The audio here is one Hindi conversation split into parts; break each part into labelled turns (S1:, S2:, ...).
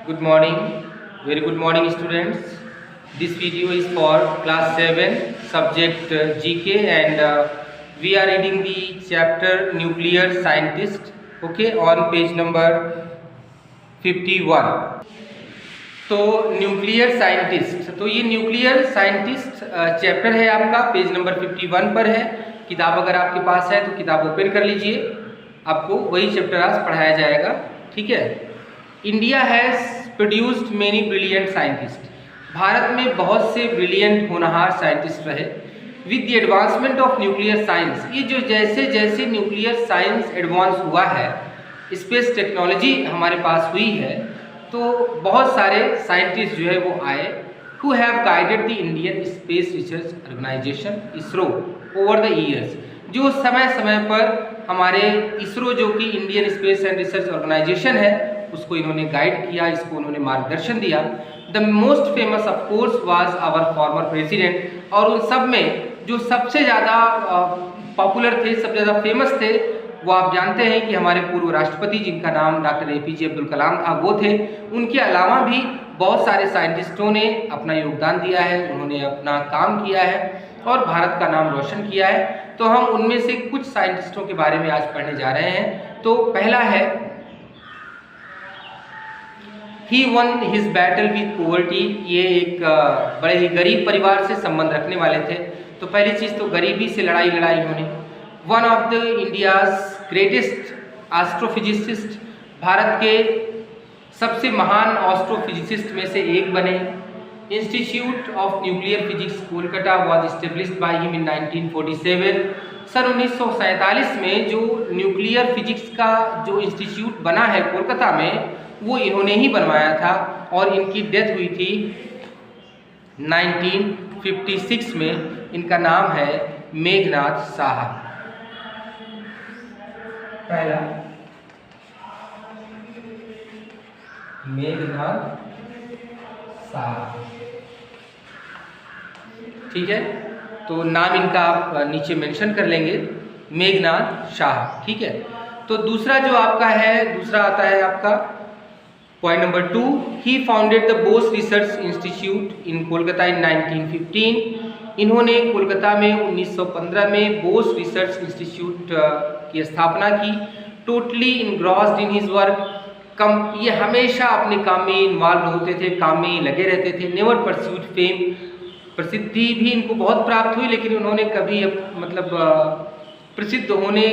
S1: Good morning, very good morning students. This video is for class 7 subject GK and we are reading the chapter nuclear scientist, okay, on page number 51. तो न्यूक्लियर साइंटिस्ट, तो ये न्यूक्लियर साइंटिस्ट चैप्टर है आपका, पेज नंबर 51 पर है। किताब अगर आपके पास है तो किताब ओपन कर लीजिए, आपको वही चैप्टर आज पढ़ाया जाएगा, ठीक है। India has produced many brilliant scientist, Bharat में बहुत से ब्रिलियंट होनहार साइंटिस्ट रहे। With the advancement of nuclear science, ये जो जैसे जैसे न्यूक्लियर साइंस एडवांस हुआ है, स्पेस टेक्नोलॉजी हमारे पास हुई है, तो बहुत सारे साइंटिस्ट जो है वो आए who have guided the Indian space research organisation ISRO over the years, जो समय समय पर हमारे इसरो जो कि Indian space and research organisation है उसको इन्होंने गाइड किया, इसको उन्होंने मार्गदर्शन दिया। The most famous of course was our former president, और उन सब में जो सबसे ज़्यादा पॉपुलर थे, सबसे ज़्यादा फेमस थे, वो आप जानते हैं कि हमारे पूर्व राष्ट्रपति जिनका नाम डॉक्टर APJ अब्दुल कलाम था, वो थे। उनके अलावा भी बहुत सारे साइंटिस्टों ने अपना योगदान दिया है, उन्होंने अपना काम किया है और भारत का नाम रोशन किया है। तो हम उनमें से कुछ साइंटिस्टों के बारे में आज पढ़ने जा रहे हैं। तो पहला है, he won his battle with poverty, ये एक बड़े ही गरीब परिवार से संबंध रखने वाले थे। तो पहली चीज़ तो गरीबी से लड़ाई इन्होंने। One of the India's greatest astrophysicist, Bharat के सबसे महान एस्ट्रोफिजिसिस्ट में से एक बने। Institute of nuclear physics Kolkata was established by him in 1947। सन 1947 में जो न्यूक्लियर फिजिक्स का जो इंस्टीट्यूट बना है कोलकाता में, वो इन्होंने ही बनवाया था और इनकी डेथ हुई थी 1956 में। इनका नाम है मेघनाथ साहा। पहला मेघनाथ साहा, ठीक है। तो नाम इनका आप नीचे मेंशन कर लेंगे, मेघनाथ शाह, ठीक है। तो दूसरा जो आपका है, दूसरा आता है आपका point number 2, he founded the Bose research institute in Kolkata in 1915। इन्होंने कोलकाता में 1915 में बोस रिसर्च इंस्टीट्यूट की स्थापना की। Totally engrossed in his work, ये हमेशा अपने काम में इन्वॉल्व होते थे, काम में लगे रहते थे। नेवर परस्यूड फेम, प्रसिद्धि भी इनको बहुत प्राप्त हुई, लेकिन उन्होंने कभी प्रसिद्ध होने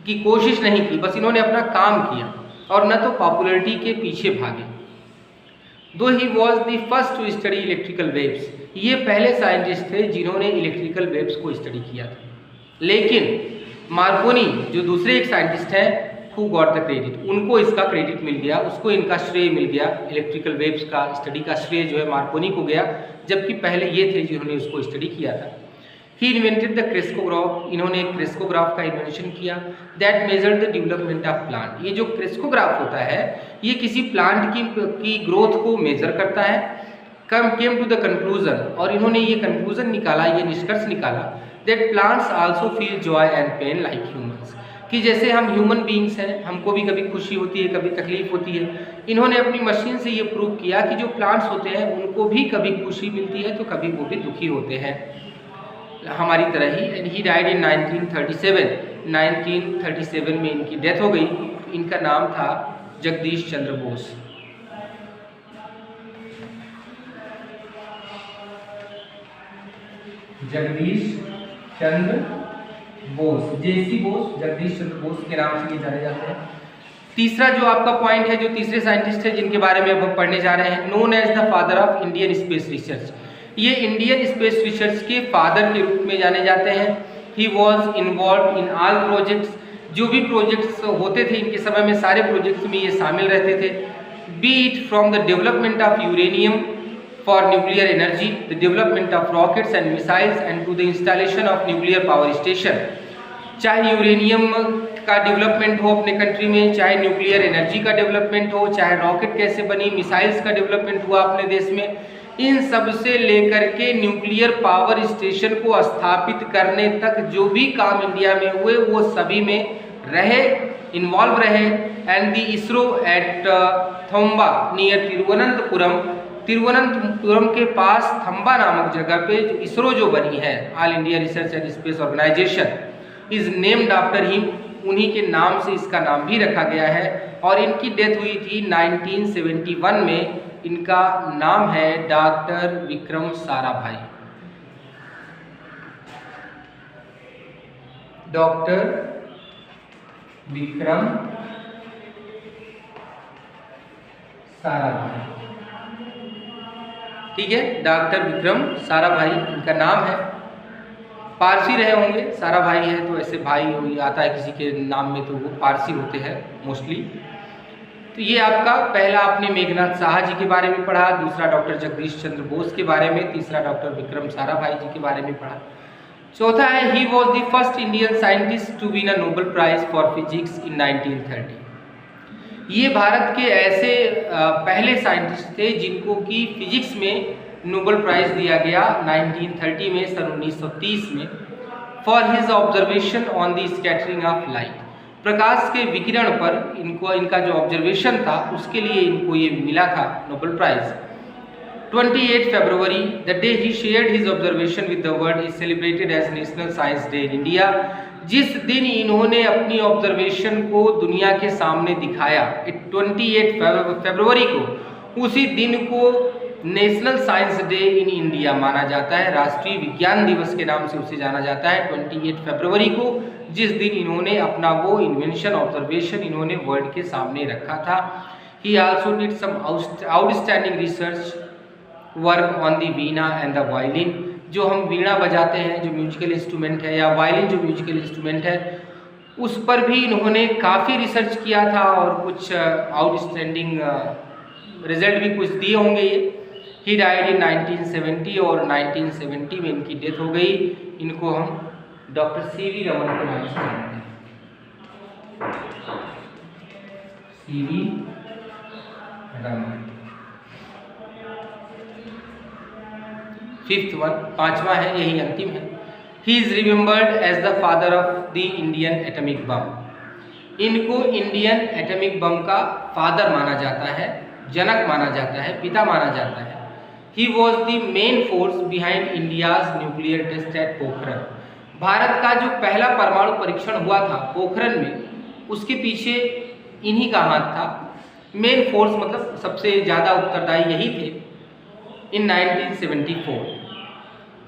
S1: की कोशिश नहीं की, बस इन्होंने अपना काम किया और न तो पॉपुलैरिटी के पीछे भागे। दो he was the first to study electrical waves, ये पहले साइंटिस्ट थे जिन्होंने इलेक्ट्रिकल वेव्स को स्टडी किया था। लेकिन मार्कोनी जो दूसरे एक साइंटिस्ट हैं, हु गॉट द क्रेडिट, उनको इसका क्रेडिट मिल गया, उसको इनका श्रेय मिल गया। इलेक्ट्रिकल वेव्स का स्टडी का श्रेय जो है मार्कोनी को गया, जबकि पहले ये थे जिन्होंने उसको स्टडी किया था। ही इन्वेंटेड द क्रेस्कोग्राफ, इन्होंने क्रेस्कोग्राफ का इन्वेंशन किया। That measured the development of plant, ये जो क्रेस्कोग्राफ होता है ये किसी प्लांट की ग्रोथ को मेजर करता है। केम टू द कंक्लूजन, और इन्होंने ये कंक्लूजन निकाला, ये निष्कर्ष निकाला, that plants also feel joy and pain like humans, कि जैसे हम ह्यूमन बींग्स हैं, हमको भी कभी खुशी होती है, कभी तकलीफ होती है। इन्होंने अपनी मशीन से ये प्रूव किया कि जो प्लांट्स होते हैं उनको भी कभी खुशी मिलती है तो कभी वो भी दुखी होते हैं हमारी तरह ही। एंड ही डाइड इन 1937 में इनकी डेथ हो गई। इनका नाम था जगदीश चंद्र बोस। जगदीश चंद्र बोस, JC बोस, जगदीश चंद्र बोस के नाम से ये जाने जाते हैं। तीसरा जो आपका पॉइंट है, जो तीसरे साइंटिस्ट है जिनके बारे में अब हम पढ़ने जा रहे हैं, known as the father of Indian space research, ये इंडियन स्पेस रिसर्च के फादर के रूप में जाने जाते हैं। He was involved in all projects, जो भी प्रोजेक्ट्स होते थे इनके समय में, सारे प्रोजेक्ट्स में ये शामिल रहते थे। Be it from the development of uranium for nuclear energy, the development of rockets and missiles and to the installation of nuclear power station. चाहे यूरेनियम का डेवलपमेंट हो अपने कंट्री में, चाहे न्यूक्लियर एनर्जी का डेवलपमेंट हो, चाहे रॉकेट कैसे बनी, मिसाइल्स का डेवलपमेंट हुआ अपने देश में, इन सब से लेकर के न्यूक्लियर पावर स्टेशन को स्थापित करने तक जो भी काम इंडिया में हुए वो सभी में रहे इन्वॉल्व रहे and the ISRO at Thumba near Thiruvananthapuram के पास थम्बा नामक जगह पे इसरो जो बनी है, all India research and space organisation, is named after him, उन्हीं के नाम से इसका नाम भी रखा गया है। और इनकी डेथ हुई थी 1971 में। इनका नाम है डॉक्टर विक्रम साराभाई। डॉक्टर विक्रम साराभाई, ठीक है, डॉक्टर विक्रम साराभाई इनका नाम है। पारसी रहे होंगे, साराभाई है तो ऐसे भाई आता है किसी के नाम में तो वो पारसी होते हैं मोस्टली। तो ये आपका पहला आपने मेघनाथ साहा जी के बारे में पढ़ा, दूसरा डॉक्टर जगदीश चंद्र बोस के बारे में, तीसरा डॉक्टर विक्रम साराभाई जी के बारे में पढ़ा। चौथा है he was the first Indian scientist to win a Nobel prize for physics in 1930। ये भारत के ऐसे पहले साइंटिस्ट थे जिनको कि फिजिक्स में नोबेल प्राइज दिया गया 1930 में, सन 1930 में, for his observation on the scattering of light. प्रकाश के विकिरण पर इनका जो ऑब्जर्वेशन था उसके लिए इनको ये मिला था नोबेल प्राइज। 28 फरवरी, the day he shared his observation with the world, is celebrated as National Science Day in India. जिस दिन इन्होंने अपनी ऑब्जर्वेशन को दुनिया के सामने दिखाया, 28 फरवरी को, उसी दिन को national Science Day in India माना जाता है। राष्ट्रीय विज्ञान दिवस के नाम से उसे जाना जाता है 28 फरवरी को, जिस दिन इन्होंने अपना वो इन्वेंशन ऑब्जर्वेशन इन्होंने वर्ल्ड के सामने रखा था। He also did some outstanding research work on the veena and the violin. जो हम वीणा बजाते हैं, जो म्यूजिकल इंस्ट्रूमेंट है, या वायलिन जो म्यूजिकल इंस्ट्रूमेंट है, उस पर भी इन्होंने काफ़ी रिसर्च किया था और कुछ आउटस्टैंडिंग रिजल्ट भी कुछ दिए होंगे ये। ही डाइड इन 1970 और 1970 में इनकी डेथ हो गई। इनको हम डॉक्टर सीवी रमन के नाम से जानते हैं, सीवी रमन। फिफ्थ वन, पांचवा है, यही अंतिम है। He is remembered as the father of the Indian atomic bomb. इनको इंडियन एटॉमिक बम का फादर माना जाता है, जनक माना जाता है, पिता माना जाता है। He was the main force behind India's nuclear test at Pokhran. Bharat का जो पहला परमाणु परीक्षण हुआ था पोखरण में, उसके पीछे इन्हीं का हाथ था। मेन फोर्स मतलब सबसे ज़्यादा उत्तरदायी यही थे इन 1974।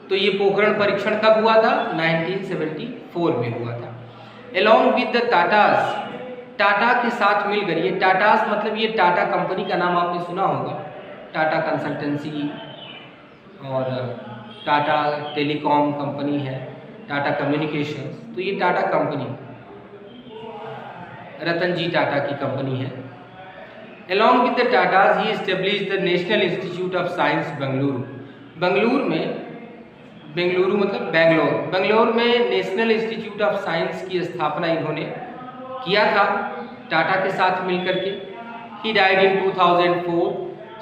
S1: तो ये पोखरण परीक्षण कब हुआ था? 1974 में हुआ था। Along with the Tatas, Tata के साथ मिलकर, ये टाटास मतलब ये टाटा कंपनी का नाम आपने सुना होगा, टाटा कंसल्टेंसी और टाटा टेलीकॉम कंपनी है, टाटा कम्युनिकेशंस, तो ये टाटा कंपनी रतन जी टाटा की कंपनी है। Along with the Tatas he established the national institute of science Bengaluru. Bengaluru मतलब बेंगलोर में नेशनल इंस्टीट्यूट ऑफ साइंस की स्थापना इन्होंने किया था टाटा के साथ मिलकर के। ही डाइड इन 2004,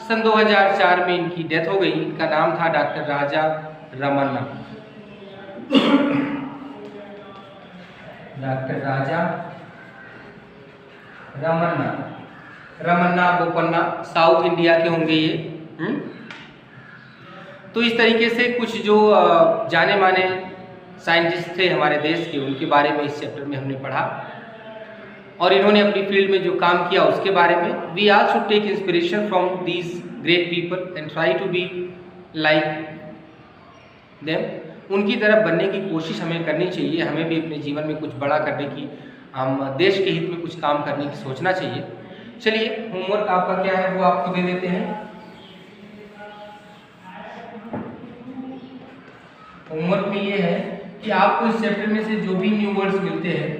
S1: सन 2004 में इनकी डेथ हो गई। इनका नाम था doctor Raja Ramanna. Doctor Raja Ramanna Bopanna, south India के होंगे ये। तो इस तरीके से कुछ जो जाने माने साइंटिस्ट थे हमारे देश के, उनके बारे में इस चैप्टर में हमने पढ़ा और इन्होंने अपनी फील्ड में जो काम किया उसके बारे में। We also take inspiration from these great people and try to be like them. उनकी तरफ बनने की कोशिश हमें करनी चाहिए। हमें भी अपने जीवन में कुछ बड़ा करने की, हम देश के हित में कुछ काम करने की सोचना चाहिए। चलिए, होमवर्क आपका क्या है वो आपको दे देते हैं। होमवर्क में ये है कि आपको इस चैप्टर में से जो भी न्यू वर्ड्स मिलते हैं,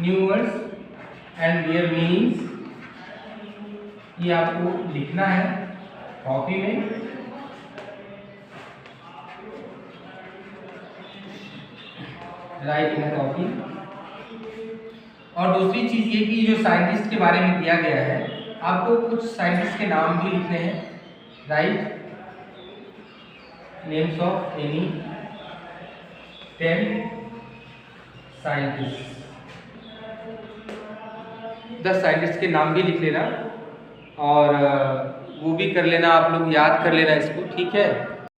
S1: new words and there meanings, ये आपको लिखना है कॉपी में। राइट इन कॉपी। और दूसरी चीज ये कि जो साइंटिस्ट के बारे में दिया गया है, आपको कुछ साइंटिस्ट के नाम भी लिखने हैं। Right names of any 10 scientist. 10 scientist के नाम भी लिख लेना और वो भी कर लेना, आप लोग याद कर लेना इसको, ठीक है।